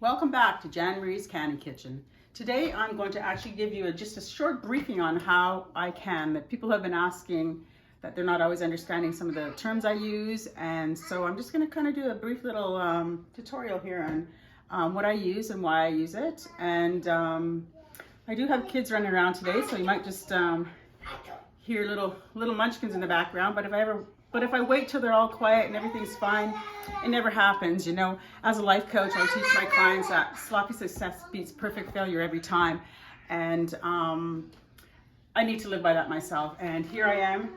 Welcome back to Jan Marie's Canning Kitchen. Today I'm going to actually give you just a short briefing on how I can. That people have been asking that they're not always understanding some of the terms I use, and so I'm just going to kind of do a brief little tutorial here on what I use and why I use it. And I do have kids running around today, so you might just hear little munchkins in the background, but if I wait till they're all quiet and everything's fine, it never happens. You know, as a life coach, I teach my clients that sloppy success beats perfect failure every time. And I need to live by that myself. And here I am,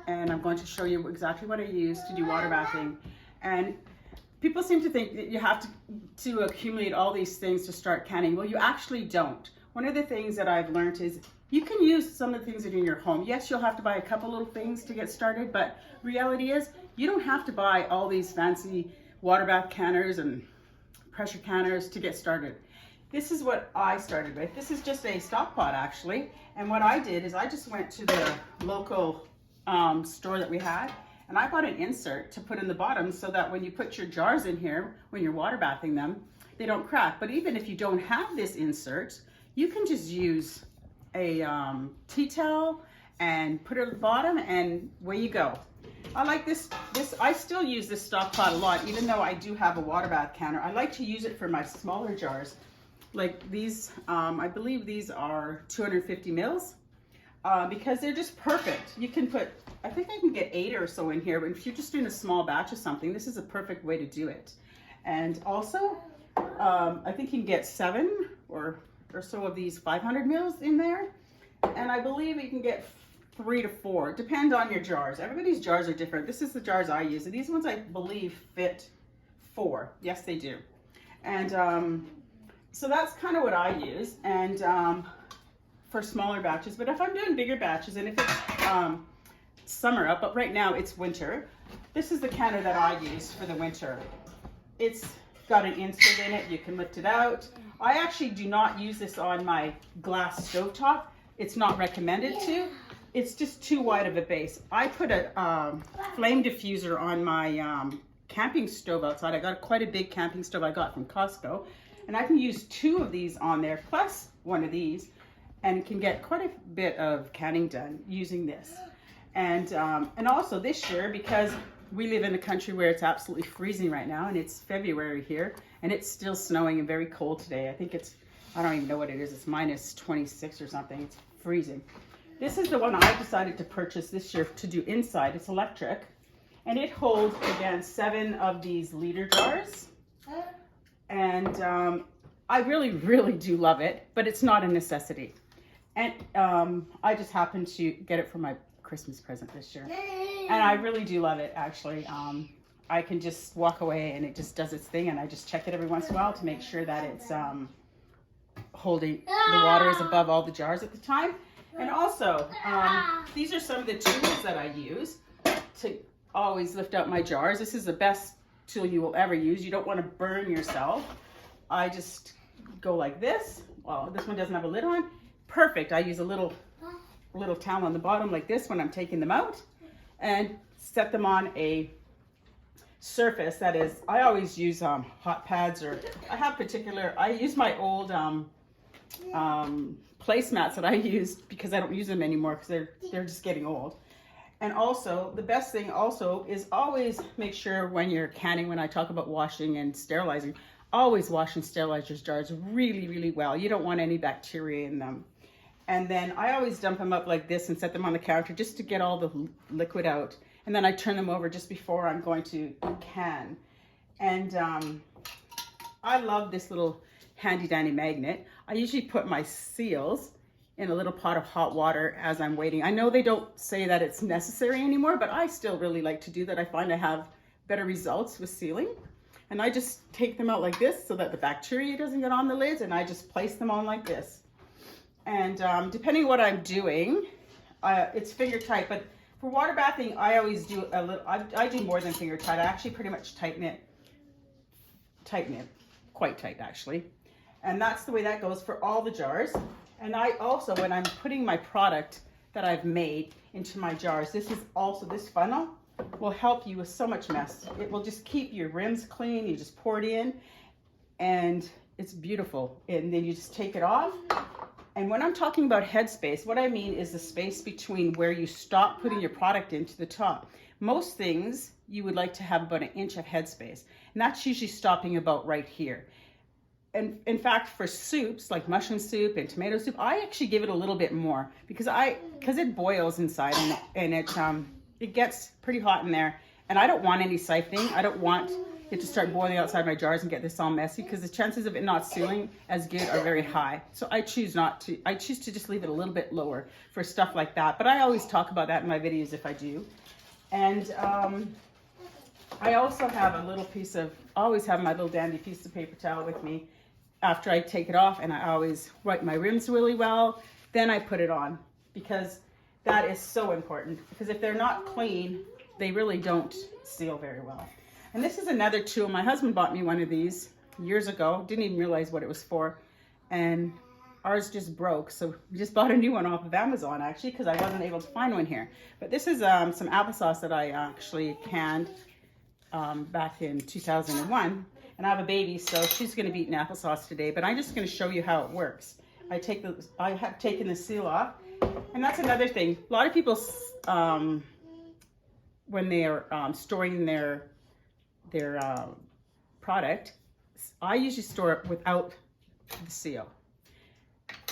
and I'm going to show you exactly what I use to do water bathing. And people seem to think that you have to accumulate all these things to start canning. Well, you actually don't. One of the things that I've learned is you can use some of the things that are in your home. Yes, you'll have to buy a couple little things to get started, but reality is you don't have to buy all these fancy water bath canners and pressure canners to get started. This is what I started with. This is just a Stockpot actually, and what I did is I just went to the local store that we had, and I bought an insert to put in the bottom so that when you put your jars in here, when you're water bathing them, they don't crack. But even if you don't have this insert, you can just use a tea towel and put it at the bottom, and away you go. I like this. I still use this Stockpot a lot, even though I do have a water bath canner. I like to use it for my smaller jars, like these. I believe these are 250 mils, because they're just perfect. You can put, I think I can get 8 or so in here, but if you're just doing a small batch of something, this is a perfect way to do it. And also, I think you can get 7 or so of these 500 mils in there, and I believe you can get 3 to 4. It depends on your jars. Everybody's jars are different. This is the jars I use, and these ones I believe fit 4. Yes, they do. And so that's kind of what I use, and for smaller batches. But if I'm doing bigger batches, and if it's summer up, but right now it's winter, this is the canner that I use for the winter. It's got an insert in it. You can lift it out. I actually do not use this on my glass stovetop. It's not recommended to. It's just too wide of a base. I put a flame diffuser on my camping stove outside. I got quite a big camping stove I got from Costco, and I can use 2 of these on there plus one of these, and can get quite a bit of canning done using this. And also this year, because we live in a country where it's absolutely freezing right now, and it's February here, and it's still snowing and very cold today. I think it's, I don't even know what it is. It's minus 26 or something. It's freezing. This is the one I decided to purchase this year to do inside. It's electric, and it holds, again, 7 of these liter jars. And I really do love it, but it's not a necessity. And I just happened to get it for my Christmas present this year, and I really do love it actually. I can just walk away and it just does its thing, and I just check it every once in a while to make sure that it's holding the water is above all the jars at the time. And also these are some of the tools that I use to always lift out my jars. This is the best tool you will ever use. You don't want to burn yourself. I just go like this. Well, this one doesn't have a lid on. Perfect. I use a little towel on the bottom like this when I'm taking them out, and set them on a surface that is, I always use hot pads, or I use my old placemats that I use because I don't use them anymore because they're just getting old. And also, the best thing also is always make sure when you're canning, when I talk about washing and sterilizing, always wash and sterilize your jars really well. You don't want any bacteria in them. And then I always dump them up like this and set them on the counter just to get all the liquid out. And then I turn them over just before I'm going to can. And I love this little handy dandy magnet. I usually put my seals in a little pot of hot water as I'm waiting. I know they don't say that it's necessary anymore, but I still really like to do that. I find I have better results with sealing. And I just take them out like this so that the bacteria doesn't get on the lids, and I just place them on like this. And depending what I'm doing, it's finger tight, but for water bathing, I always do a little, I do more than finger tight. I actually pretty much tighten it, quite tight actually. And that's the way that goes for all the jars. And I also, when I'm putting my product that I've made into my jars, this funnel will help you with so much mess. It will just keep your rims clean. You just pour it in, and It's beautiful. And then you just take it off. And when I'm talking about headspace, what I mean is the space between where you stop putting your product into the top. Most things you would like to have about 1 inch of headspace, and that's usually stopping about right here. And in fact, for soups like mushroom soup and tomato soup, I actually give it a little bit more because it boils inside and it gets pretty hot in there, and I don't want any siphoning. I don't want it to start boiling outside my jars and get this all messy, because the chances of it not sealing as good are very high. So I choose to just leave it a little bit lower for stuff like that. But I always talk about that in my videos if I do. And I also have always have my little dandy piece of paper towel with me after I take it off, and I always wipe my rims really well. Then I put it on, because that is so important, because if they're not clean, they really don't seal very well. And this is another tool. My husband bought me one of these years ago. Didn't even realize what it was for. And ours just broke. So we just bought a new one off of Amazon, actually, because I wasn't able to find one here. But this is some applesauce that I actually canned back in 2001. And I have a baby, so she's going to be eating applesauce today. But I'm just going to show you how it works. I have taken the seal off. And that's another thing. A lot of people, when they are storing their product, I usually store it without the seal,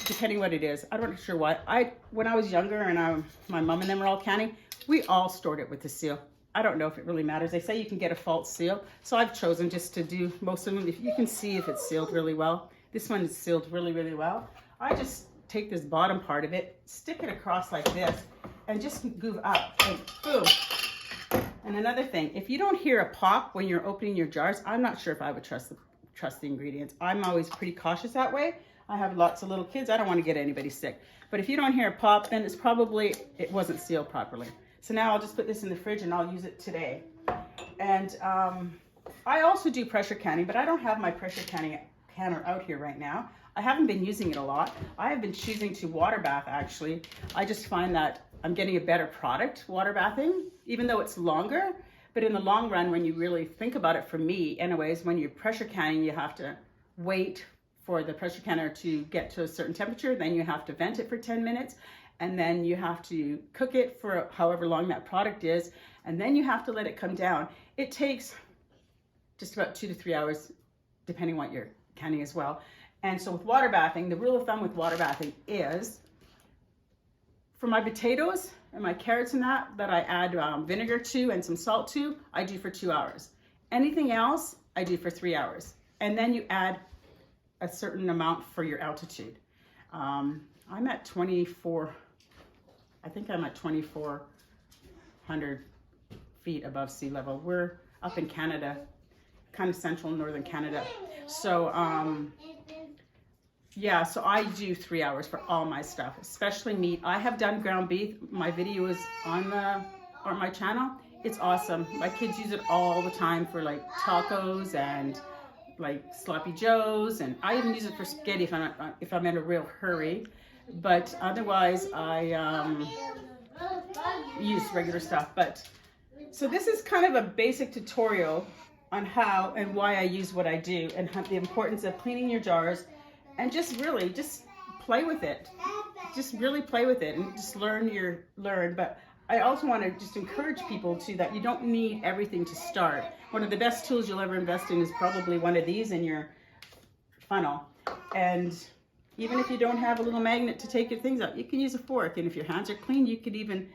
depending what it is. I'm not sure what. When I was younger and my mom and them were all canning, we all stored it with the seal. I don't know if it really matters. They say you can get a false seal, so I've chosen just to do most of them. If you can see if it's sealed really well. This one is sealed really, really well. I just take this bottom part of it, stick it across like this, and just move up, and boom. And another thing, if you don't hear a pop when you're opening your jars, I'm not sure if I would trust the ingredients. I'm always pretty cautious that way. I have lots of little kids. I don't want to get anybody sick. But if you don't hear a pop, then it's probably, it wasn't sealed properly. So now I'll just put this in the fridge and I'll use it today. And I also do pressure canning, but I don't have my pressure canner out here right now. I haven't been using it a lot. I have been choosing to water bath, actually. I just find that I'm getting a better product water bathing, even though it's longer. But in the long run, when you really think about it, for me anyways, when you're pressure canning, you have to wait for the pressure canner to get to a certain temperature. Then you have to vent it for 10 minutes. And then you have to cook it for however long that product is. And then you have to let it come down. It takes just about 2 to 3 hours, depending what you're canning as well. And so with water bathing, the rule of thumb with water bathing is, for my potatoes and my carrots and that I add vinegar to and some salt to, I do for 2 hours. Anything else, I do for 3 hours. And then you add a certain amount for your altitude. I'm at 24, I think I'm at 2,400 feet above sea level. We're up in Canada, kind of central northern Canada. So, yeah, so I do 3 hours for all my stuff, especially meat. I have done ground beef. My video is on my channel. It's awesome. My kids use it all the time for like tacos and like sloppy joes, and I even use it for spaghetti if I'm in a real hurry. But otherwise, I use regular stuff. But so this is kind of a basic tutorial on how and why I use what I do, and the importance of cleaning your jars. And just play with it. Just really play with it and just learn. But I also want to just encourage people too that you don't need everything to start. One of the best tools you'll ever invest in is probably one of these in your funnel. And even if you don't have a little magnet to take your things out, you can use a fork. And if your hands are clean, you could even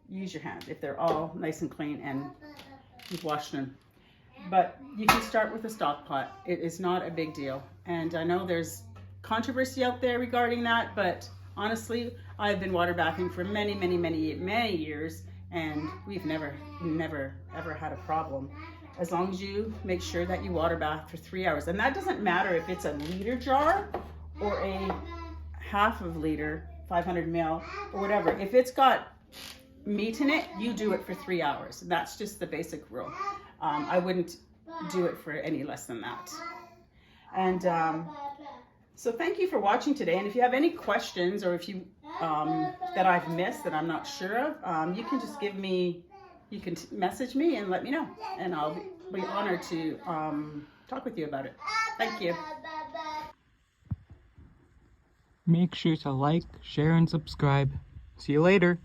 use your hands if they're all nice and clean and you've washed them. But you can start with a Stockpot. It is not a big deal. And I know there's controversy out there regarding that, but honestly, I've been water bathing for many years, and we've never ever had a problem, as long as you make sure that you water bath for 3 hours. And that doesn't matter if it's a liter jar or a half of liter, 500 ml or whatever. If it's got meat in it, you do it for 3 hours. That's just the basic rule. I wouldn't do it for any less than that. And so thank you for watching today. And if you have any questions, or if you that I've missed that I'm not sure of, you can just you can message me and let me know, and I'll be honored to talk with you about it. Thank you. Make sure to like, share, and subscribe. See you later.